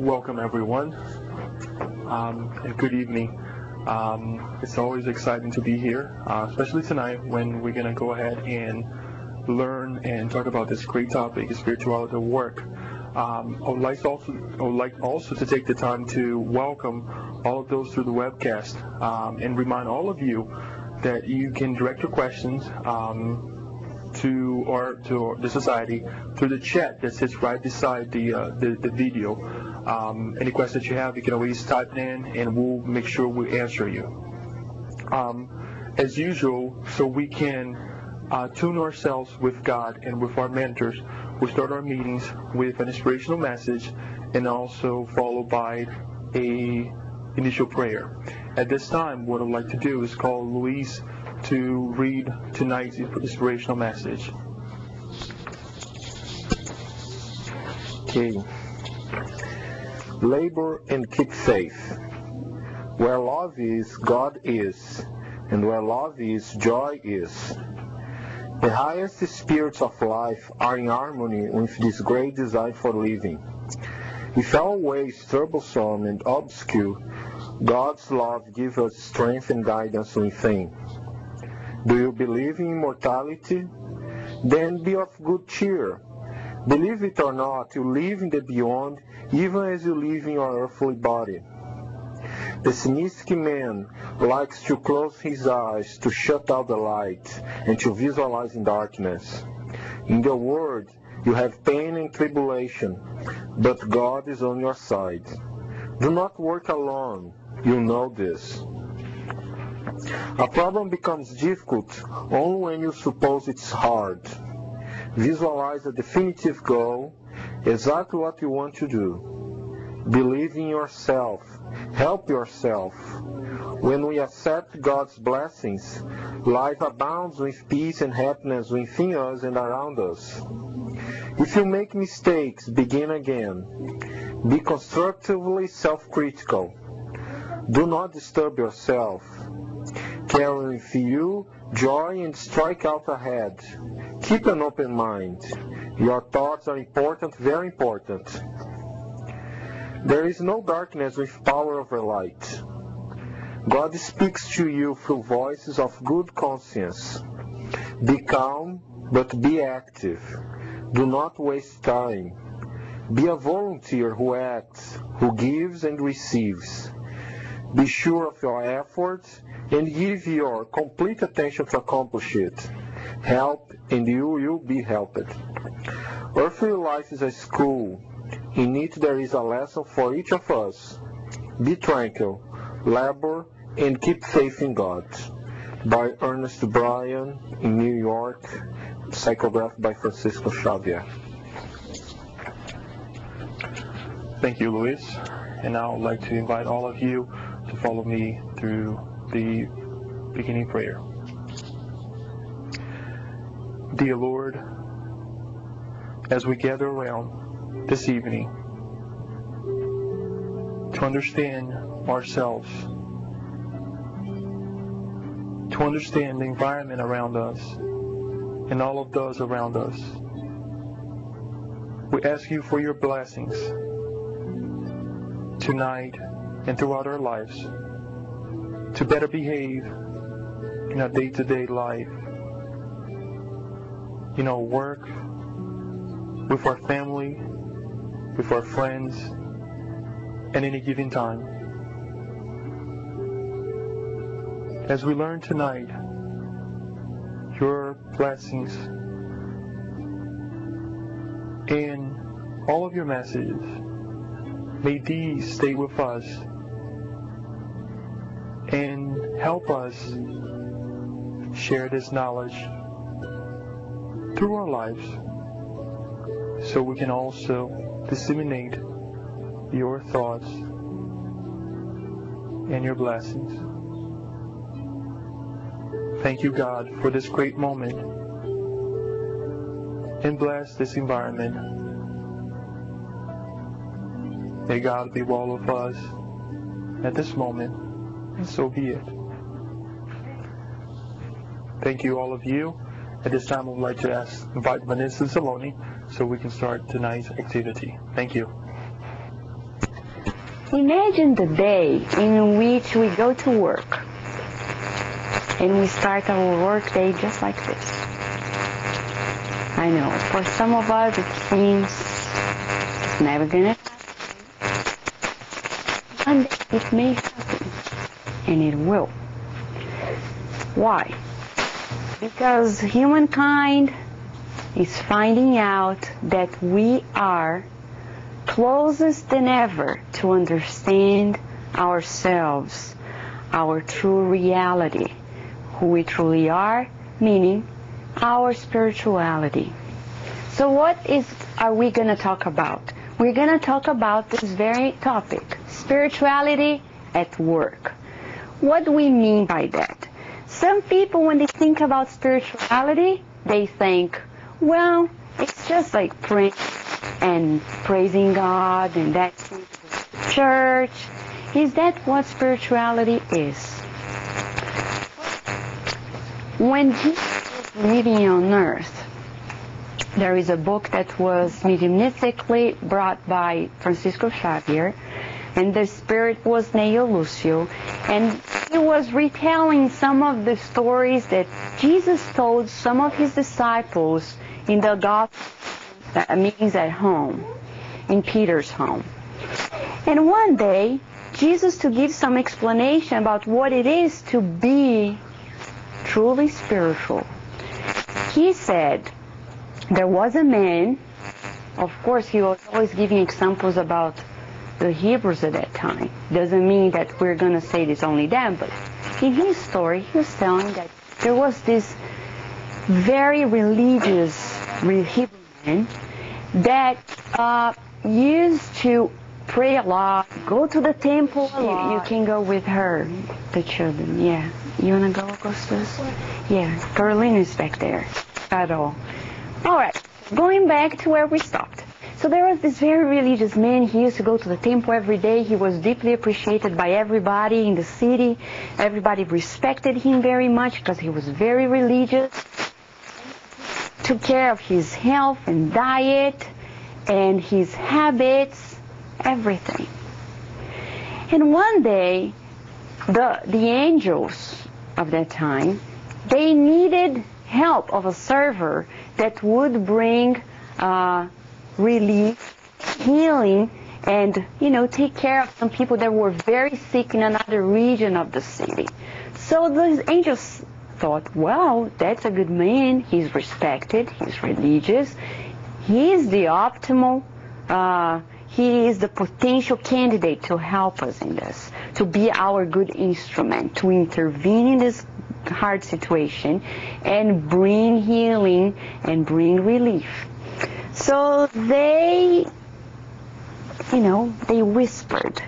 Welcome everyone, and good evening. It's always exciting to be here, especially tonight when we're going to go ahead and learn and talk about this great topic, spirituality at work. I would like also to take the time to welcome all of those through the webcast and remind all of you that you can direct your questions to the society through the chat that sits right beside the video. Any questions you have, you can always type it in, and we'll make sure we answer you. As usual, so we can tune ourselves with God and with our mentors, we start our meetings with an inspirational message and also followed by a initial prayer. At this time, what I'd like to do is call Luis to read tonight's inspirational message. Okay. Labor and keep faith. Where love is, God is, and where love is, joy is. The highest spirits of life are in harmony with this great design for living. If our way is troublesome and obscure, God's love gives us strength and guidance within. Do you believe in immortality? Then be of good cheer. Believe it or not, you live in the beyond, even as you live in your earthly body. Pessimistic man likes to close his eyes to shut out the light and to visualize in darkness. In the world, you have pain and tribulation, but God is on your side. Do not work alone. You know this. A problem becomes difficult only when you suppose it's hard. Visualize a definitive goal, exactly what you want to do. Believe in yourself. Help yourself. When we accept God's blessings, life abounds with peace and happiness within us and around us. If you make mistakes, begin again. Be constructively self-critical. Do not disturb yourself. Carry with you joy and strike out ahead. Keep an open mind. Your thoughts are important, very important. There is no darkness with power over light. God speaks to you through voices of good conscience. Be calm, but be active. Do not waste time. Be a volunteer who acts, who gives and receives. Be sure of your efforts and give your complete attention to accomplish it. Help, and you will be helped. Earthly life is a school. In it there is a lesson for each of us. Be tranquil, labor, and keep faith in God. By Ernest Bryan, in New York, psychographed by Francisco Xavier. Thank you, Luis. And now I'd like to invite all of you to follow me through the beginning prayer. Dear Lord, as we gather around this evening to understand ourselves, to understand the environment around us and all of those around us, we ask you for your blessings tonight and throughout our lives to better behave in our day-to-day life, in our work, with our family, with our friends, at any given time. As we learn tonight, your blessings and all of your messages, may these stay with us and help us share this knowledge through our lives so we can also disseminate your thoughts and your blessings. Thank you, God, for this great moment, and bless this environment. May God be with all of us at this moment, and so be it. Thank you, all of you. At this time, I would like to invite Vanessa Saloni so we can start tonight's activity. Thank you. Imagine the day in which we go to work and we start our work day just like this. I know, for some of us it seems it's never gonna happen. One day it may happen, and it will. Why? Because humankind is finding out that we are closest than ever to understand ourselves, our true reality, who we truly are, meaning our spirituality. So what are we going to talk about? We're going to talk about this very topic, spirituality at work. What do we mean by that? Some people, when they think about spirituality, they think, well, it's just like praying and praising God and that's church. Is that what spirituality is? When Jesus was living on earth, there is a book that was mediumistically brought by Francisco Xavier, and the spirit was Neo Lucio, and he was retelling some of the stories that Jesus told some of his disciples in the gospel meetings at home, in Peter's home. And one day, Jesus, to give some explanation about what it is to be truly spiritual, he said there was a man. Of course, he was always giving examples about the Hebrews at that time. Doesn't mean that we're going to say it's only them, but in his story, he was telling that there was this very religious Hebrew man that used to pray a lot, go to the temple a lot. You can go with her, the children. Yeah. You want to go, Augustus? Yeah. Carolina is back there. At all. All right. Going back to where we stopped. So there was this very religious man. He used to go to the temple every day. He was deeply appreciated by everybody in the city. Everybody respected him very much because he was very religious. Took care of his health and diet and his habits, everything. And one day, the angels of that time, they needed help of a server that would bring relief, healing, and, take care of some people that were very sick in another region of the city. So the angels thought, well, that's a good man. He's respected. He's religious. He's the optimal. He is the potential candidate to help us in this, to be our good instrument, to intervene in this hard situation and bring healing and bring relief. So they whispered.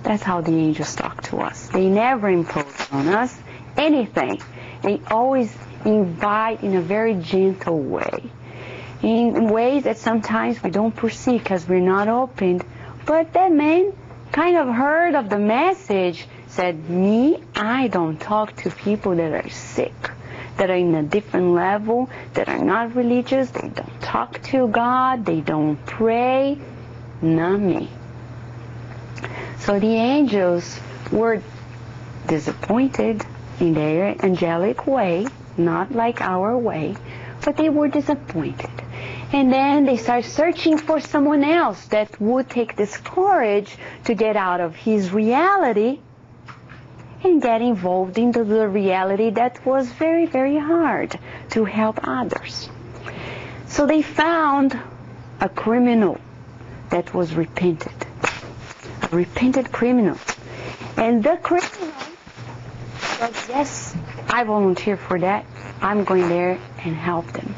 That's how the angels talk to us. They never impose on us anything. They always invite in a very gentle way, in ways that sometimes we don't perceive because we're not opened. But that man kind of heard of the message, said, I don't talk to people that are sick, that are in a different level, that are not religious, they don't talk to God, they don't pray, not me. So the angels were disappointed in their angelic way, not like our way, but they were disappointed. And then they started searching for someone else that would take this courage to get out of his reality and get involved into the reality that was very, very hard to help others. So they found a criminal that was repented, a repented criminal. And the criminal said, yes, I volunteer for that. I'm going there and help them.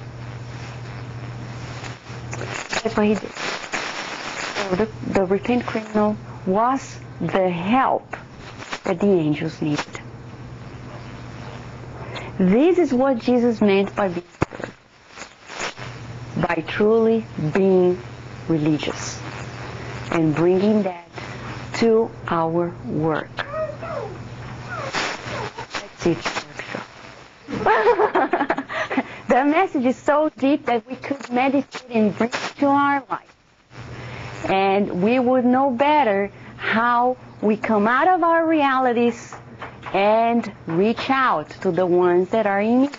That's what he did. So the repentant criminal was the help that the angels needed. This is what Jesus meant by being spiritual, by truly being religious and bringing that to our work. That's it, workshop. The message is so deep that we could meditate and bring it to our life. And we would know better how we come out of our realities and reach out to the ones that are in need.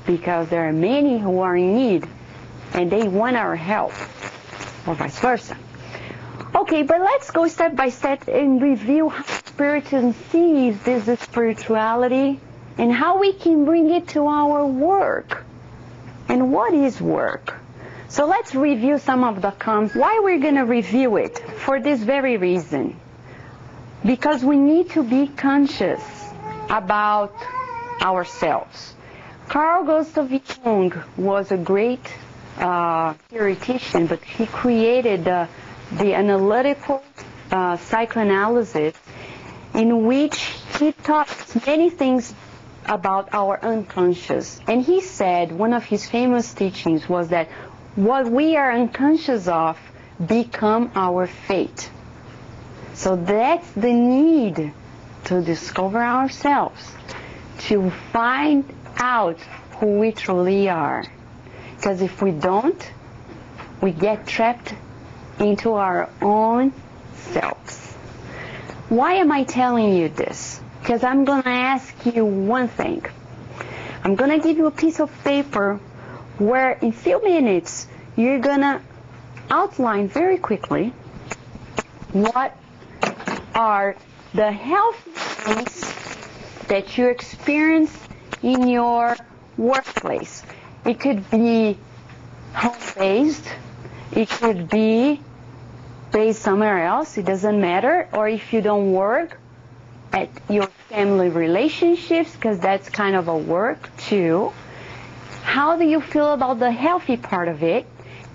Because there are many who are in need and they want our help, or vice versa. Okay, but let's go step by step and review how Spiritism sees this spirituality and how we can bring it to our work. And what is work? So let's review some of the concepts. Why we're going to review it? For this very reason. Because we need to be conscious about ourselves. Carl Gustav Jung was a great theoretician, but he created the analytical psychoanalysis, in which he taught many things about our unconscious. And he said one of his famous teachings was that what we are unconscious of become our fate. So that's the need to discover ourselves, to find out who we truly are. Because if we don't, we get trapped into our own selves. Why am I telling you this? Because I'm going to ask you one thing. I'm going to give you a piece of paper where in a few minutes you're going to outline very quickly what are the health things that you experience in your workplace. It could be home-based, it could be based somewhere else, it doesn't matter, or if you don't work, at your family relationships, because that's kind of a work too. How do you feel about the healthy part of it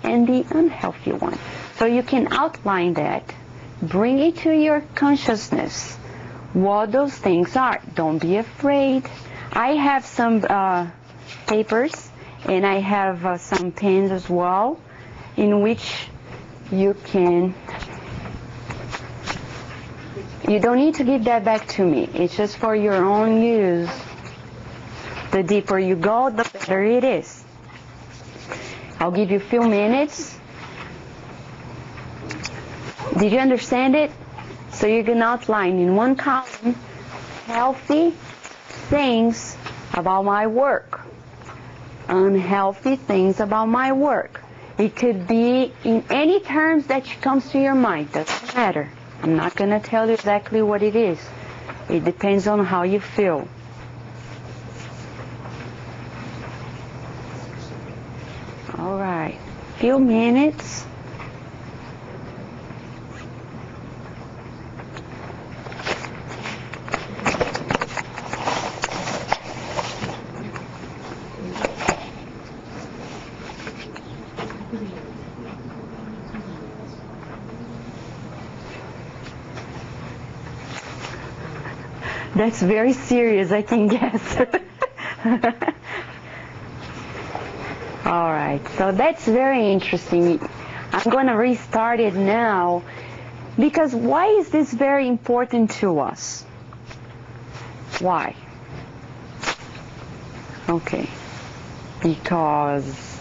and the unhealthy one? So you can outline that, bring it to your consciousness, what those things are. Don't be afraid. I have some papers and I have some pens as well, in which you don't need to give that back to me. It's just for your own use. The deeper you go, the better it is. I'll give you a few minutes. Did you understand it? So you can outline in one column healthy things about my work, unhealthy things about my work. It could be in any terms that comes to your mind. Doesn't matter. I'm not going to tell you exactly what it is. It depends on how you feel. All right. Few minutes. That's very serious, I can guess. All right, so that's very interesting. I'm going to restart it now, because why is this very important to us? Why? Okay, because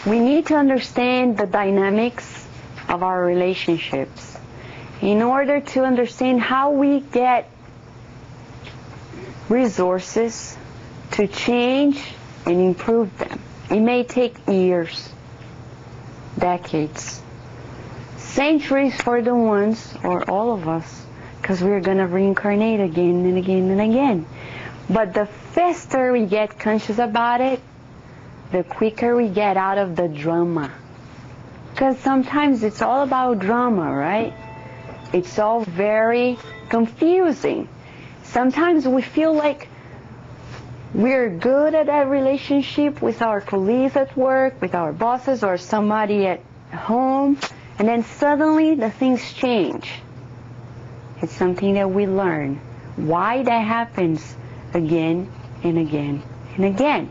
we need to understand the dynamics of our relationships in order to understand how we get resources to change and improve them. It may take years, decades, centuries for the ones, or all of us, because we're going to reincarnate again and again and again. But the faster we get conscious about it, the quicker we get out of the drama. Because sometimes it's all about drama, right? It's all very confusing. Sometimes we feel like we're good at that relationship with our colleagues at work, with our bosses, or somebody at home, and then suddenly the things change. It's something that we learn. Why that happens again and again and again.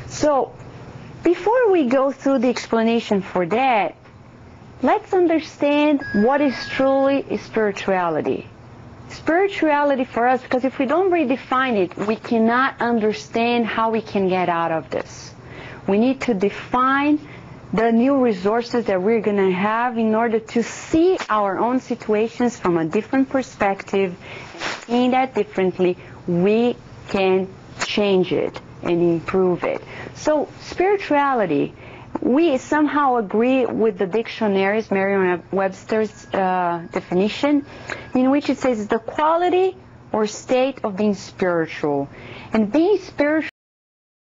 So, before we go through the explanation for that, let's understand what is truly spirituality. Spirituality for us, because if we don't redefine it, we cannot understand how we can get out of this. We need to define the new resources that we're going to have in order to see our own situations from a different perspective, and seeing that differently, we can change it and improve it. So spirituality, we somehow agree with the dictionaries, Merriam-Webster's definition, in which it says the quality or state of being spiritual. And being spiritual